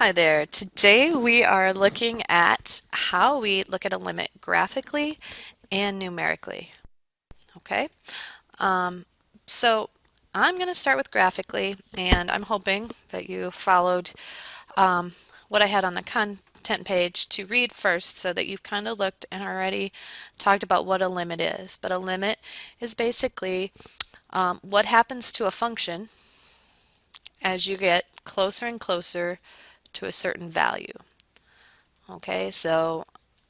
Hi there. Today we are looking at how we look at a limit graphically and numerically. Okay, um, so I'm going to start with graphically, and I'm hoping that you followed um, what I had on the content page to read first so that you've kind of looked and already talked about what a limit is. But a limit is basically what happens to a function as you get closer and closer to a certain value. Okay, so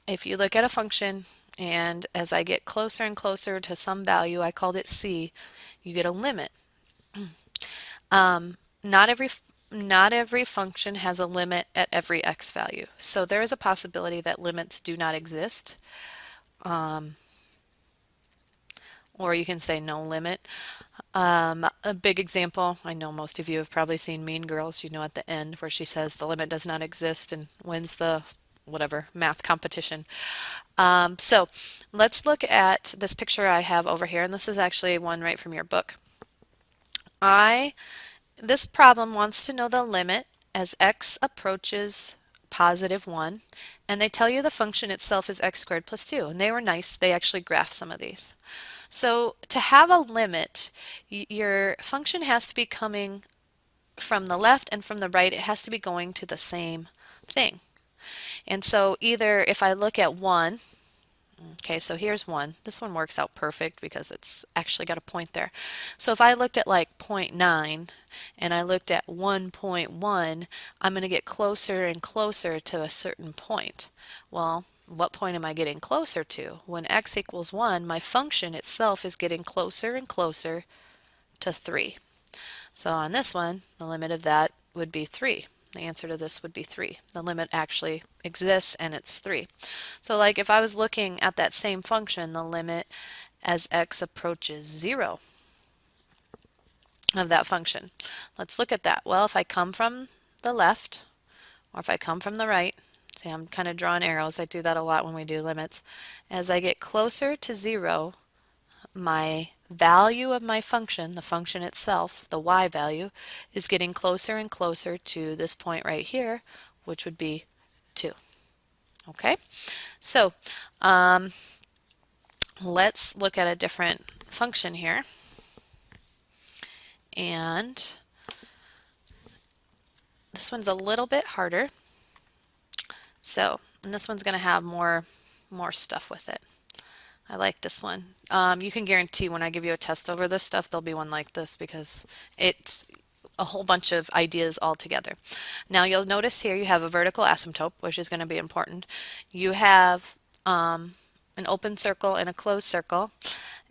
if you look at a function and as I get closer and closer to some value, I called it c, you get a limit. Um, not every not every function has a limit at every x value. So there is a possibility that limits do not exist. Um, or you can say no limit. A big example, I know most of you have probably seen Mean Girls, you know, at the end where she says the limit does not exist and wins the whatever math competition. So let's look at this picture I have over here, and this is actually one right from your book. This problem wants to know the limit as x approaches positive 1, and they tell you the function itself is x squared plus 2, and they were nice. They actually graphed some of these. So to have a limit, your function has to be coming from the left and from the right. It has to be going to the same thing. And so either if I look at 1, okay, so here's 1. This one works out perfect because it's actually got a point there. So if I looked at like 0.9 and I looked at 1.1, I'm going to get closer and closer to a certain point. Well, what point am I getting closer to? When x equals 1, my function itself is getting closer and closer to 3. So on this one, the limit of that would be 3. The answer to this would be 3. The limit actually exists and it's 3. So like if I was looking at that same function, the limit as x approaches 0 of that function. Let's look at that. Well, if I come from the left or if I come from the right, see I'm kind of drawing arrows. I do that a lot when we do limits. As I get closer to 0, my value of my function, the function itself, the y value, is getting closer and closer to this point right here, which would be 2. Okay, so let's look at a different function here. And this one's a little bit harder. And this one's going to have more stuff with it. I like this one. You can guarantee when I give you a test over this stuff, there'll be one like this because it's a whole bunch of ideas all together. Now you'll notice here you have a vertical asymptote, which is going to be important. You have an open circle and a closed circle,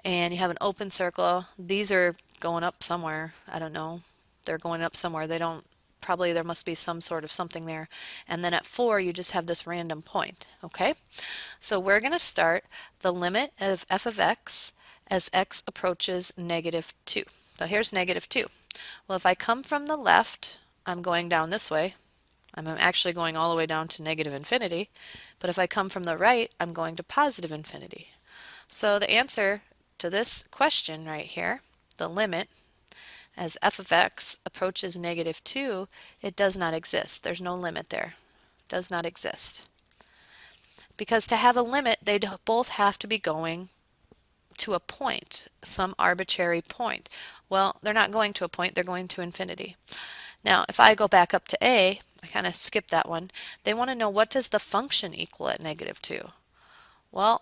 and you have an open circle. These are going up somewhere. I don't know. They're going up somewhere. They don't, probably there must be some sort of something there. And then at 4, you just have this random point, okay? So we're going to start the limit of f of x as x approaches negative 2. So here's negative 2. Well, if I come from the left, I'm going down this way. I'm actually going all the way down to negative infinity. But if I come from the right, I'm going to positive infinity. So the answer to this question right here, the limit as f of x approaches negative 2, it does not exist. There's no limit there. It does not exist. Because to have a limit, they both have to be going to a point, some arbitrary point. Well, they're not going to a point, they're going to infinity. Now, if I go back up to a, I kind of skipped that one, they want to know what does the function equal at negative 2? Well,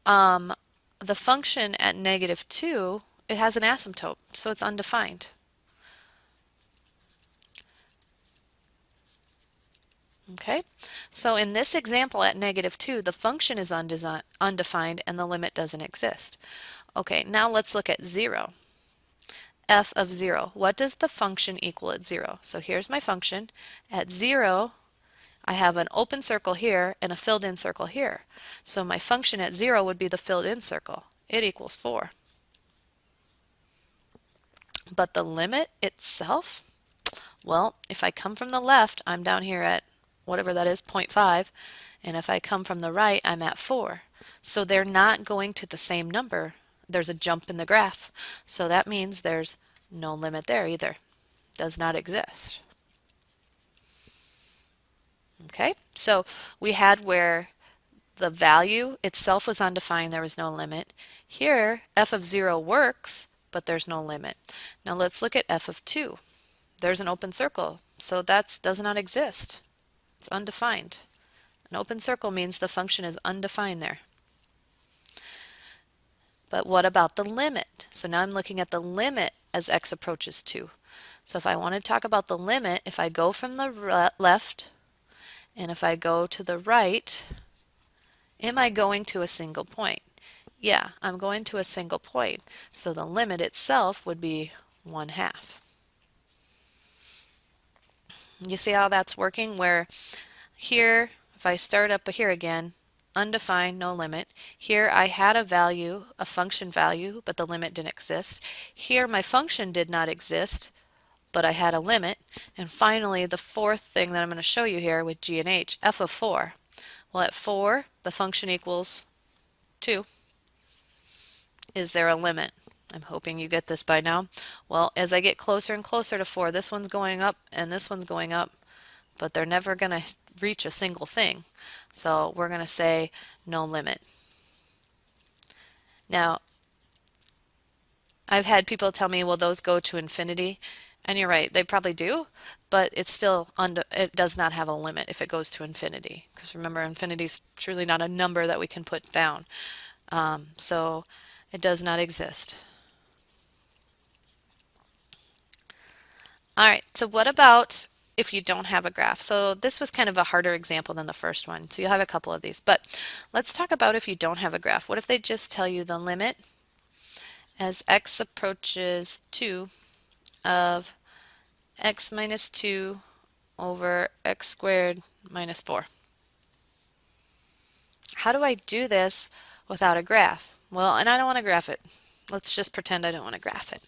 the function at negative 2, it has an asymptote, so it's undefined. Okay, so in this example at negative 2, the function is undefined and the limit doesn't exist. Okay, now let's look at 0. F of 0. What does the function equal at 0? So here's my function. At 0, I have an open circle here and a filled in circle here. So my function at 0 would be the filled in circle. It equals 4. But the limit itself, well, if I come from the left, I'm down here at whatever that is, 0.5, and if I come from the right, I'm at 4. So they're not going to the same number. There's a jump in the graph. So that means there's no limit there either. Does not exist. Okay, so we had where the value itself was undefined, there was no limit. Here, f of 0 works, but there's no limit. Now let's look at f of 2. There's an open circle, so that does not exist. It's undefined. An open circle means the function is undefined there. But what about the limit? So now I'm looking at the limit as x approaches 2. So if I want to talk about the limit, if I go from the left and if I go to the right, am I going to a single point? Yeah, I'm going to a single point. So the limit itself would be 1/2. You see how that's working? Where here, if I start up here again, undefined, no limit. Here I had a value, a function value, but the limit didn't exist. Here my function did not exist, but I had a limit. And finally, the fourth thing that I'm going to show you here with g and h, f of 4. Well, at 4, the function equals 2. Is there a limit? I'm hoping you get this by now. Well, as I get closer and closer to 4, this one's going up and this one's going up, but they're never going to reach a single thing. So we're going to say no limit. Now, I've had people tell me, well, those go to infinity. And you're right, they probably do, but it's still it does not have a limit if it goes to infinity. Because remember, infinity is truly not a number that we can put down. So it does not exist. All right, so what about if you don't have a graph? So this was kind of a harder example than the first one. So you'll have a couple of these, but let's talk about if you don't have a graph. What if they just tell you the limit as x approaches 2 of x minus 2 over x squared minus 4. How do I do this without a graph? Well, and I don't want to graph it. Let's just pretend I don't want to graph it.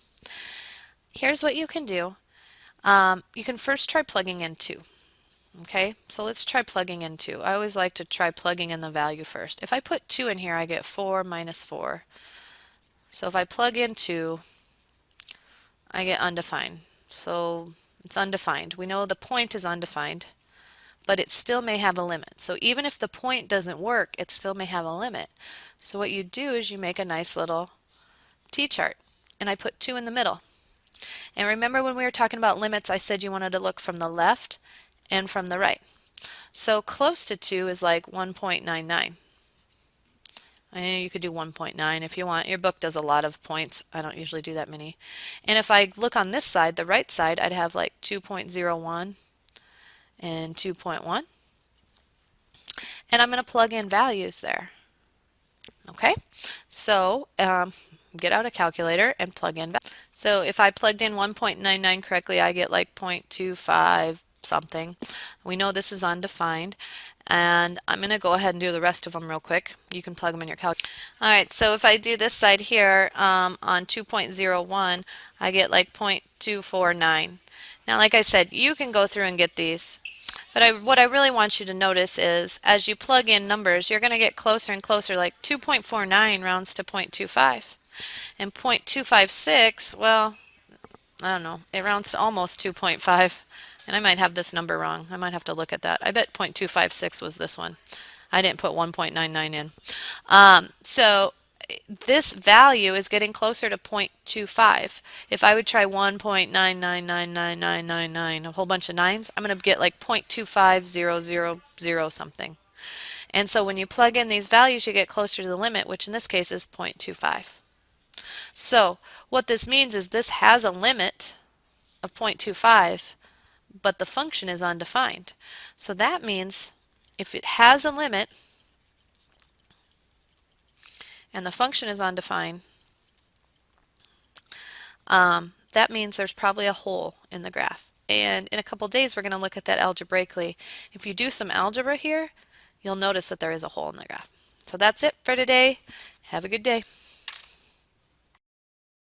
Here's what you can do. You can first try plugging in 2. Okay, so let's try plugging in 2. I always like to try plugging in the value first. If I put 2 in here, I get 4 minus 4. So if I plug in 2, I get undefined. So it's undefined. We know the point is undefined, but it still may have a limit. So even if the point doesn't work, it still may have a limit. So what you do is you make a nice little t-chart, and I put 2 in the middle. And remember when we were talking about limits, I said you wanted to look from the left and from the right. So close to 2 is like 1.99. And you could do 1.9 if you want. Your book does a lot of points. I don't usually do that many. And if I look on this side, the right side, I'd have like 2.01 and 2.1. And I'm going to plug in values there. Okay, so get out a calculator and plug in values. So if I plugged in 1.99 correctly, I get like 0.25 something. We know this is undefined. And I'm going to go ahead and do the rest of them real quick. You can plug them in your calculator. All right, so if I do this side here on 2.01, I get like 0.249. Now, like I said, you can go through and get these. But what I really want you to notice is as you plug in numbers, you're going to get closer and closer, like 2.49 rounds to 0.25. And 0.256, well, I don't know, it rounds to almost 2.5. And I might have this number wrong. I might have to look at that. I bet 0.256 was this one. I didn't put 1.99 in. So this value is getting closer to 0.25. If I would try 1.9999999, a whole bunch of nines, I'm going to get like 0.25000 something. And so when you plug in these values, you get closer to the limit, which in this case is 0.25. So what this means is this has a limit of 0.25, but the function is undefined. So that means if it has a limit and the function is undefined, that means there's probably a hole in the graph. And in a couple days, we're going to look at that algebraically. If you do some algebra here, you'll notice that there is a hole in the graph. So that's it for today. Have a good day.